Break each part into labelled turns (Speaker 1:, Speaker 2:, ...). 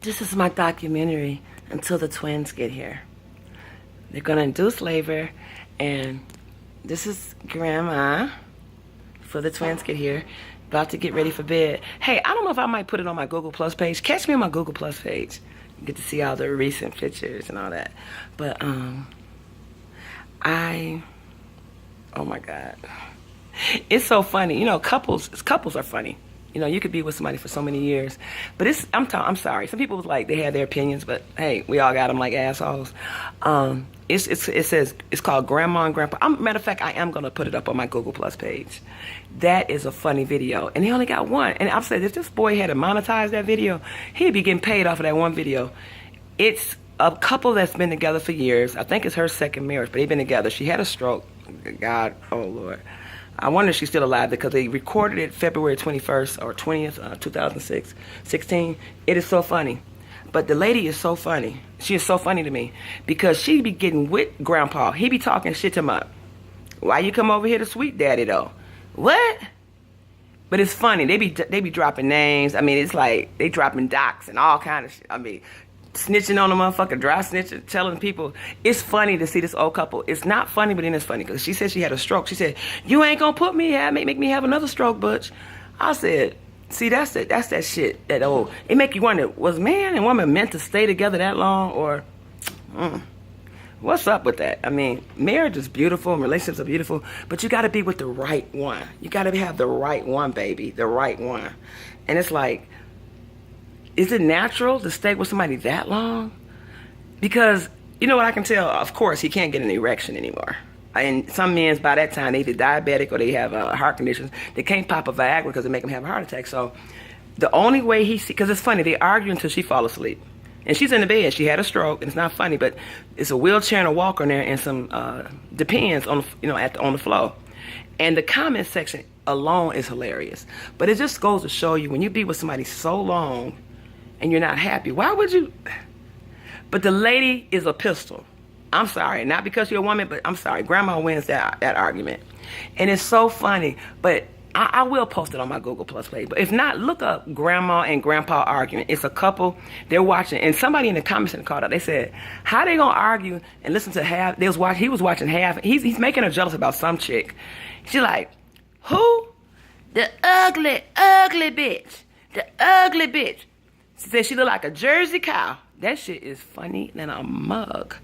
Speaker 1: This is my documentary until the twins get here. They're gonna induce labor, and this is Grandma before the twins get here, about to get ready for bed. Hey, I don't know if I might put it on my Google Plus page. Catch me on my Google Plus page. You get to see all the recent pictures and all that. But oh my God, it's so funny. You know, couples are funny. You know, you could be with somebody for so many years, but I'm sorry. Some people was like they had their opinions, but hey, we all got them like assholes. It says it's called Grandma and Grandpa. Matter of fact, I am gonna put it up on my Google Plus page. That is a funny video, and they only got one. And I've said if this boy had to monetize that video, he'd be getting paid off of that one video. It's a couple that's been together for years. I think it's her second marriage, but they've been together. She had a stroke. God, oh Lord. I wonder if she's still alive because they recorded it February 21st or 20th, 2016. It is so funny. But the lady is so funny. She is so funny to me because she be getting with Grandpa. He be talking shit to him up. Why you come over here to Sweet Daddy though? What? But it's funny. They be dropping names. I mean, it's like they dropping docs and all kind of shit. I mean, snitching on the motherfucker, dry snitching, telling people. It's funny to see this old couple. It's not funny, but then it's funny because she said she had a stroke. She said, "You ain't gonna put me here, make me have another stroke, Butch." I said, "See, that's that shit. That old. It make you wonder: was man and woman meant to stay together that long, or what's up with that?" I mean, marriage is beautiful and relationships are beautiful, but you got to be with the right one. You got to have the right one, baby, the right one. And it's like, is it natural to stay with somebody that long? Because, you know what I can tell? Of course, he can't get an erection anymore. And some men, by that time, they either diabetic or they have heart conditions. They can't pop a Viagra because they make them have a heart attack. So the only way because it's funny, they argue until she falls asleep. And she's in the bed. She had a stroke, and it's not funny, but it's a wheelchair and a walker in there and some Depends on, on the floor. And the comment section alone is hilarious. But it just goes to show you, when you be with somebody so long, and you're not happy, why would you? But the lady is a pistol. I'm sorry, not because you're a woman, but I'm sorry. Grandma wins that argument. And it's so funny, but I will post it on my Google Plus page. But if not, look up Grandma and Grandpa argument. It's a couple, they're watching, and somebody in the comments called out, they said, how they gonna argue and listen to half? He was watching half. He's making her jealous about some chick. She's like, who? The ugly bitch. The ugly bitch. She said she looked like a Jersey cow. That shit is funny than a mug.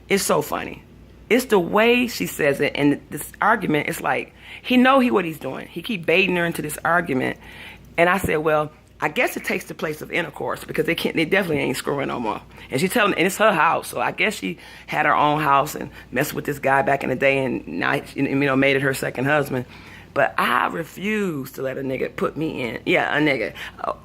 Speaker 1: It's so funny. It's the way she says it, and this argument, it's like, he know what he's doing. He keep baiting her into this argument. And I said, well, I guess it takes the place of intercourse because they definitely ain't screwing no more. And she's telling, and it's her house, so I guess she had her own house and messed with this guy back in the day, and now, made it her second husband. But I refuse to let a nigga put me in. Yeah, a nigga.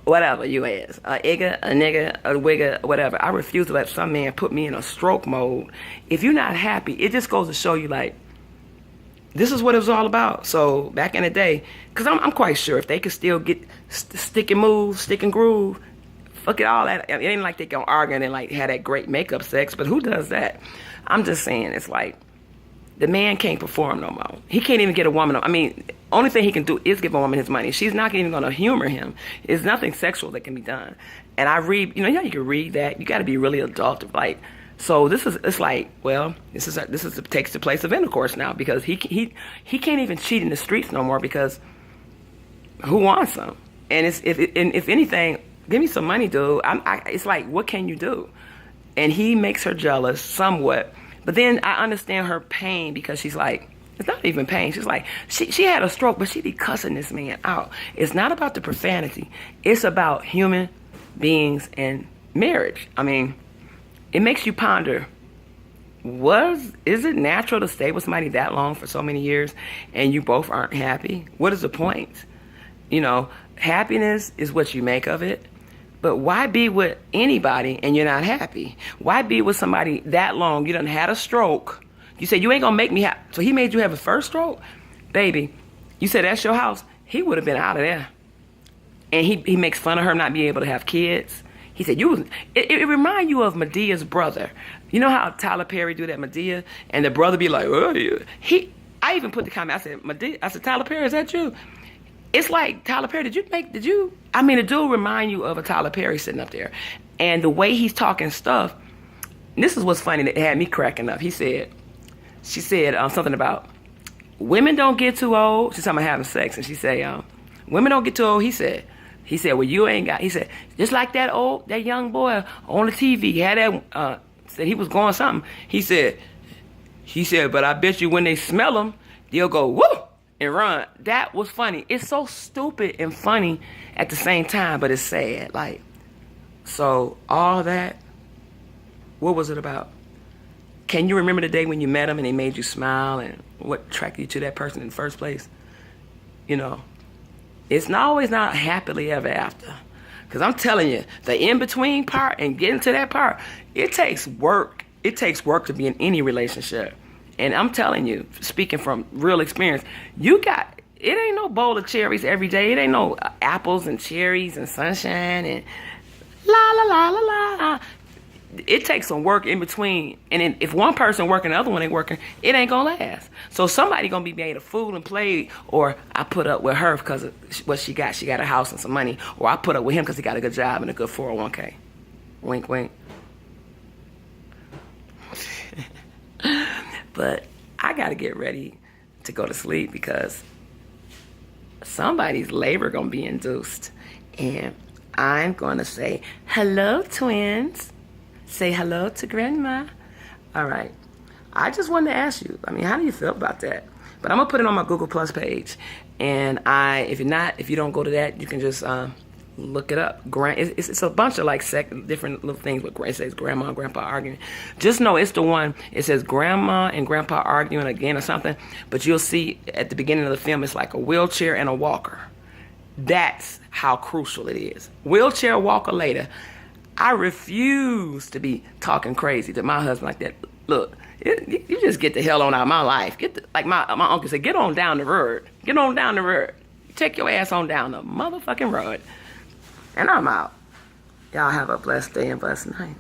Speaker 1: Whatever you is. A nigga, a wigger, whatever. I refuse to let some man put me in a stroke mode. If you're not happy, it just goes to show you, like, this is what it was all about. So back in the day, because I'm quite sure if they could still get stick and move, stick and groove, fuck it, all that. It ain't like they gonna argue and like have that great makeup sex, but who does that? I'm just saying, it's like, the man can't perform no more. He can't even get a woman. I mean, only thing he can do is give a woman his money. She's not even going to humor him. There's nothing sexual that can be done. And I read, you can read that. You got to be really adult. Like, so it's like, well, this takes the place of intercourse now because he can't even cheat in the streets no more because who wants him? And if anything, give me some money, dude. It's like, what can you do? And he makes her jealous somewhat. But then I understand her pain because she's like, it's not even pain. She's like, she had a stroke, but she be cussing this man out. It's not about the profanity. It's about human beings and marriage. I mean, it makes you ponder, is it natural to stay with somebody that long for so many years and you both aren't happy? What is the point? Happiness is what you make of it. But why be with anybody and you're not happy? Why be with somebody that long? You done had a stroke. You said, you ain't gonna make me happy. So he made you have a first stroke? Baby, you said that's your house. He would have been out of there. And he makes fun of her not being able to have kids. He said, it remind you of Medea's brother. You know how Tyler Perry do that, Medea? And the brother be like, oh, yeah. I even put the comment, I said, Tyler Perry, is that you? It's like Tyler Perry. The dude remind you of a Tyler Perry sitting up there. And the way he's talking stuff, this is what's funny that had me cracking up. She said something about women don't get too old. She's talking about having sex. And she said, women don't get too old. He said, well, you ain't got, he said, just like that young boy on the TV, he had that, said he was going something. He said, but I bet you when they smell him, they'll go, woo! And run. That was funny. It's so stupid and funny at the same time, but it's sad. Like, so all that, what was it about? Can you remember the day when you met them and they made you smile and what attracted you to that person in the first place? You know, it's not always not happily ever after. Because I'm telling you, the in-between part and getting to that part, it takes work. It takes work to be in any relationship. And I'm telling you, speaking from real experience, it ain't no bowl of cherries every day. It ain't no apples and cherries and sunshine and la la la la la. It takes some work in between. And then if one person working, the other one ain't working, it ain't gonna last. So somebody gonna be made a fool and played, or I put up with her because of what she got. She got a house and some money. Or I put up with him because he got a good job and a good 401k. Wink, wink. But I got to get ready to go to sleep because somebody's labor going to be induced. And I'm going to say, hello, twins. Say hello to grandma. All right. I just wanted to ask you, how do you feel about that? But I'm going to put it on my Google Plus page. And if you don't go to that, you can just look it up. It's a bunch of different little things. But it says grandma and grandpa arguing. Just know it's the one. It says grandma and grandpa arguing again or something. But you'll see at the beginning of the film, it's like a wheelchair and a walker. That's how crucial it is. Wheelchair, walker later. I refuse to be talking crazy to my husband like that. Look, you just get the hell on out of my life. Like my uncle said, get on down the road. Get on down the road. Take your ass on down the motherfucking road. And I'm out. Y'all have a blessed day and blessed night.